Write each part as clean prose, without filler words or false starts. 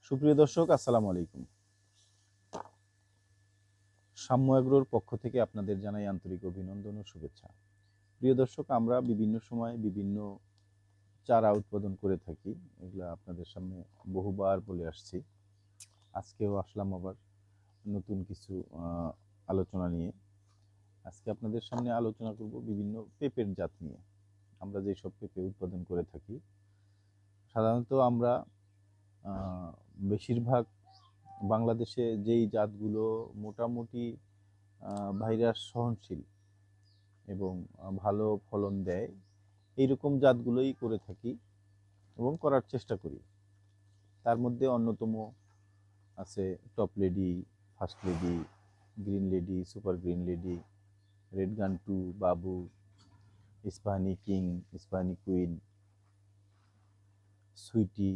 সুপ্রিয় দর্শক, আসসালামু আলাইকুম। সাম্য এগ্রোর পক্ষ থেকে আপনাদের জানাই আন্তরিক অভিনন্দন ও শুভেচ্ছা। প্রিয় দর্শক, আমরা বিভিন্ন সময় বিভিন্ন চারা উৎপাদন করে থাকি। এগুলা আপনাদের সামনে বহুবার বলে আসছি। আজকেও আসলাম আবার নতুন কিছু আলোচনা নিয়ে। আজকে আপনাদের সামনে আলোচনা করব বিভিন্ন পেঁপের জাত নিয়ে। আমরা যেসব পেঁপে উৎপাদন করে থাকি, সাধারণত আমরা বেশিরভাগ বাংলাদেশে যেই জাতগুলো মোটামুটি ভাইরাস সহনশীল এবং ভালো ফলন দেয়, এইরকম জাতগুলোই করে থাকি এবং করার চেষ্টা করি। তার মধ্যে অন্যতম আছে top lady, first lady, green lady, super green lady, red গান টু, বাবু, ইস্পাহানি কিং, ইস্পাহানি কুইন, সুইটি।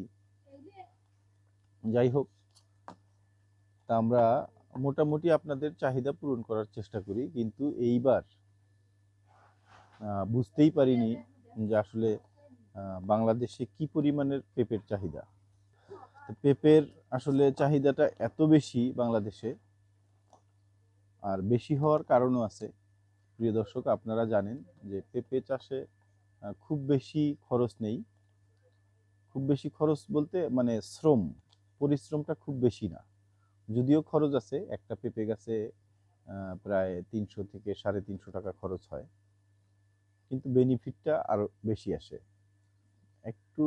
যাই হোক, তা আমরা মোটামুটি আপনাদের চাহিদা পূরণ করার চেষ্টা করি, কিন্তু এইবার বুঝতেই পারিনি যে আসলে বাংলাদেশে কি পরিমাণের পেঁপের চাহিদা। পেঁপের আসলে চাহিদাটা এত বেশি বাংলাদেশে, আর বেশি হওয়ার কারণও আছে। প্রিয় দর্শক, আপনারা জানেন যে পেঁপে চাষে খুব বেশি খরচ নেই। খুব বেশি খরচ বলতে মানে পরিশ্রমটা খুব বেশি না। যদিও খরচ আছে, একটা পেঁপে গাছে প্রায় 300 থেকে 350 টাকা খরচ হয়, কিন্তু বেনিফিটটা আরো বেশি আসে। একটু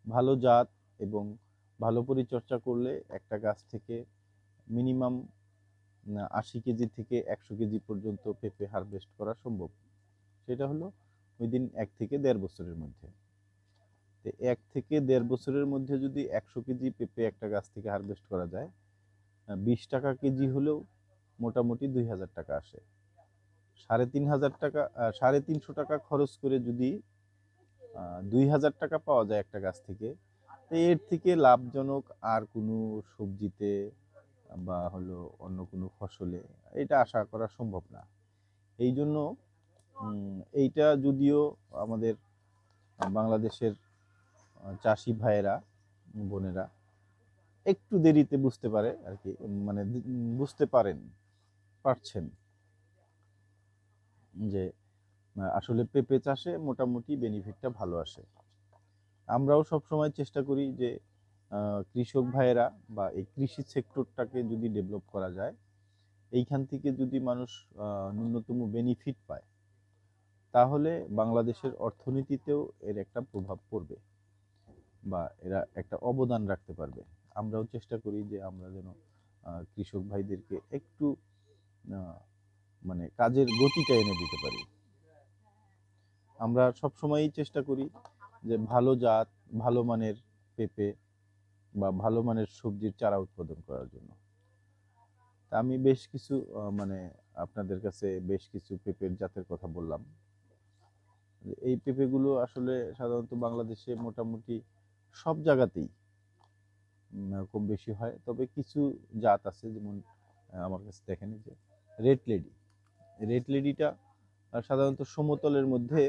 ভালো জাত এবং ভালো পরিচর্যা করলে একটা গাছ থেকে মিনিমাম 80 কেজি থেকে 100 কেজি পর্যন্ত পেঁপে হারভেস্ট করা সম্ভব। সেটা হলো উইদিন 1 থেকে 1.5 বছরের মধ্যে। তো 1 থেকে 1.5 বছরের মধ্যে যদি 100 কেজি পেঁপে একটা গাছ থেকে হারভেস্ট করা যায়, 20 টাকা কেজি হলেও মোটামুটি 2000 টাকা আসে। 3,500 টাকা 350 টাকা খরচ করে যদি 2000 টাকা পাওয়া যায় একটা গাছ থেকে, তো এর থেকে লাভজনক আর কোনো সবজিতে বা হলো অন্য কোনো ফসলে এটা আশা করা সম্ভব না। এই জন্য এইটা যদিও আমাদের বাংলাদেশের চাষি ভাইয়েরা, বোনেরা একটু দেরিতে বুঝতে পারে আর কি, মানে বুঝতে পারছেন যে আসলে পেঁপে চাষে মোটামুটি বেনিফিটটা ভালো আসে। আমরাও সবসময় চেষ্টা করি যে কৃষক ভাইয়েরা বা এই কৃষি সেক্টরটাকে যদি ডেভেলপ করা যায়, এইখান থেকে যদি মানুষ ন্যূনতম বেনিফিট পায়, তাহলে বাংলাদেশের অর্থনীতিতেও এর একটা প্রভাব পড়বে বা এরা একটা অবদান রাখতে পারবে। আমরাও চেষ্টা করি যে আমরা যেন কৃষক ভাইদেরকে একটু মানে কাজের গতিটা এনে দিতে পারি। আমরা সবসময়ই চেষ্টা করি যে ভালো জাত, ভালো মানের পেঁপে বা ভালো মানের সবজির চারা উৎপাদন করার জন্য। তা আমি বেশ কিছু মানে আপনাদের কাছে বেশ কিছু পেঁপের জাতের কথা বললাম। এই পেঁপেগুলো আসলে সাধারণত বাংলাদেশে মোটামুটি সব জায়গাতেই কম বেশি হয়, তবে কিছু জাত আছে, যেমন আমার কাছে দেখেন যে রেড লেডিটা সাধারণত সমতলের মধ্যে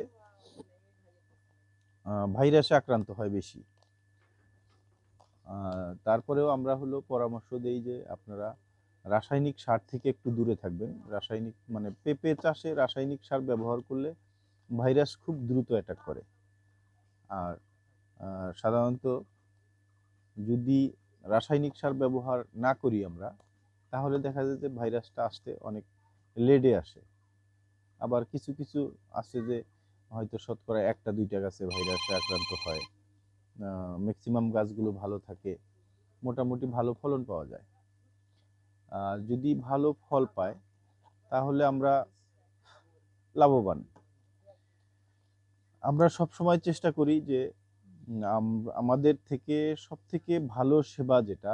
ভাইরাসে আক্রান্ত হয় বেশি। তারপরেও আমরা হলো পরামর্শ দেই যে আপনারা রাসায়নিক সার থেকে একটু দূরে থাকবেন। রাসায়নিক মানে পেঁপে চাষে রাসায়নিক সার ব্যবহার করলে ভাইরাস খুব দ্রুত অ্যাটাক করে। আর সাধারণত যদি রাসায়নিক সার ব্যবহার না করি আমরা, তাহলে দেখা যায় যে ভাইরাসটা আসতে অনেক লেটে আসে। আবার কিছু কিছু আছে যে হয়তো শতকরা 1-2টা গাছে ভাইরাসে আক্রান্ত হয়, ম্যাক্সিমাম গাছগুলো ভালো থাকে, মোটামুটি ভালো ফলন পাওয়া যায়। যদি ভালো ফল পায় তাহলে আমরা লাভবান। আমরা সব সময় চেষ্টা করি যে আমাদের থেকে সব থেকে ভালো সেবা যেটা,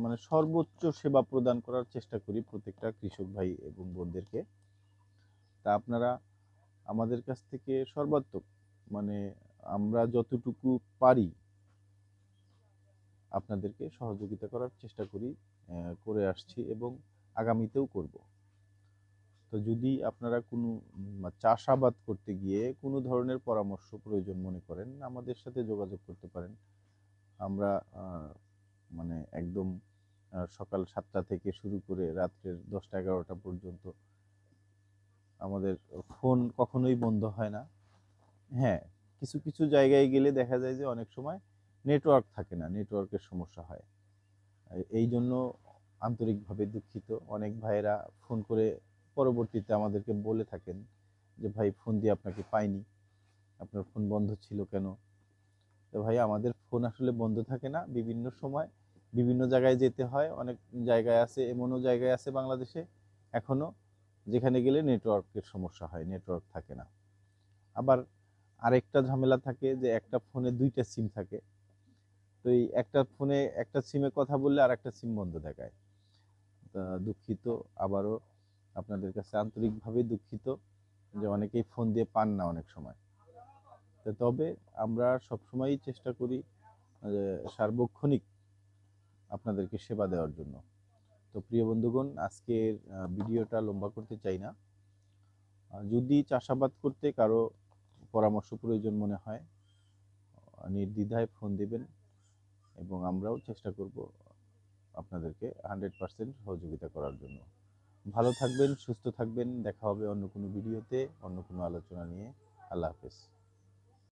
মানে সর্বোচ্চ সেবা প্রদান করার চেষ্টা করি প্রত্যেকটা কৃষক ভাই এবং বোনদেরকে। তা আপনারা আমাদের কাছ থেকে সর্বাত্মক মানে আমরা যতটুকু পারি আপনাদেরকে সহযোগিতা করার চেষ্টা করি, করে আসছি এবং আগামীতেও করব। তো যদি আপনারা কোনো চাষাবাদ করতে গিয়ে কোনো ধরনের পরামর্শ প্রয়োজন মনে করেন, আমাদের সাথে যোগাযোগ করতে পারেন। আমরা মানে একদম সকাল 7টা থেকে শুরু করে রাত্রের 10টা 11টা পর্যন্ত আমাদের ফোন কখনোই বন্ধ হয় না। হ্যাঁ, কিছু কিছু জায়গায় গেলে দেখা যায় যে অনেক সময় নেটওয়ার্ক থাকে না, নেটওয়ার্কের সমস্যা হয়। এই জন্য আন্তরিকভাবে দুঃখিত। অনেক ভাইয়েরা ফোন করে পরবর্তীতে আমাদেরকে বলে থাকেন যে ভাই ফোন দিয়ে আপনাকে পাইনি, আপনার ফোন বন্ধ ছিল কেন? তো ভাই আমাদের ফোন আসলে বন্ধ থাকে না, বিভিন্ন সময় বিভিন্ন জায়গায় যেতে হয়। অনেক জায়গায় আছে, এমনও জায়গায় আছে বাংলাদেশে এখনো যেখানে গেলে নেটওয়ার্কের সমস্যা হয়, নেটওয়ার্ক থাকে না। আবার আরেকটা ঝামেলা থাকে যে একটা ফোনে 2টা সিম থাকে। তো এই একটা ফোনে একটা সিমে কথা বললে আর একটা সিম বন্ধ দেখায়। দুঃখিত, আবারও আপনাদের কাছে আন্তরিকভাবে দুঃখিত যে অনেকেই ফোন দিয়ে পান না অনেক সময়। তবে আমরা সবসময়ই চেষ্টা করি সার্বক্ষণিক আপনাদেরকে সেবা দেওয়ার জন্য। তো প্রিয় বন্ধুগণ, আজকের ভিডিওটা লম্বা করতে চাই না। যদি চাষাবাদ করতে কারো পরামর্শ প্রয়োজন মনে হয়, নির্দ্বিধায় ফোন দিবেন এবং আমরাও চেষ্টা করব আপনাদেরকে 100% সহযোগিতা করার জন্য। ভালো থাকবেন, সুস্থ থাকবেন। দেখা হবে অন্য কোনো ভিডিওতে, অন্য কোনো আলোচনা নিয়ে। আল্লাহ হাফেজ।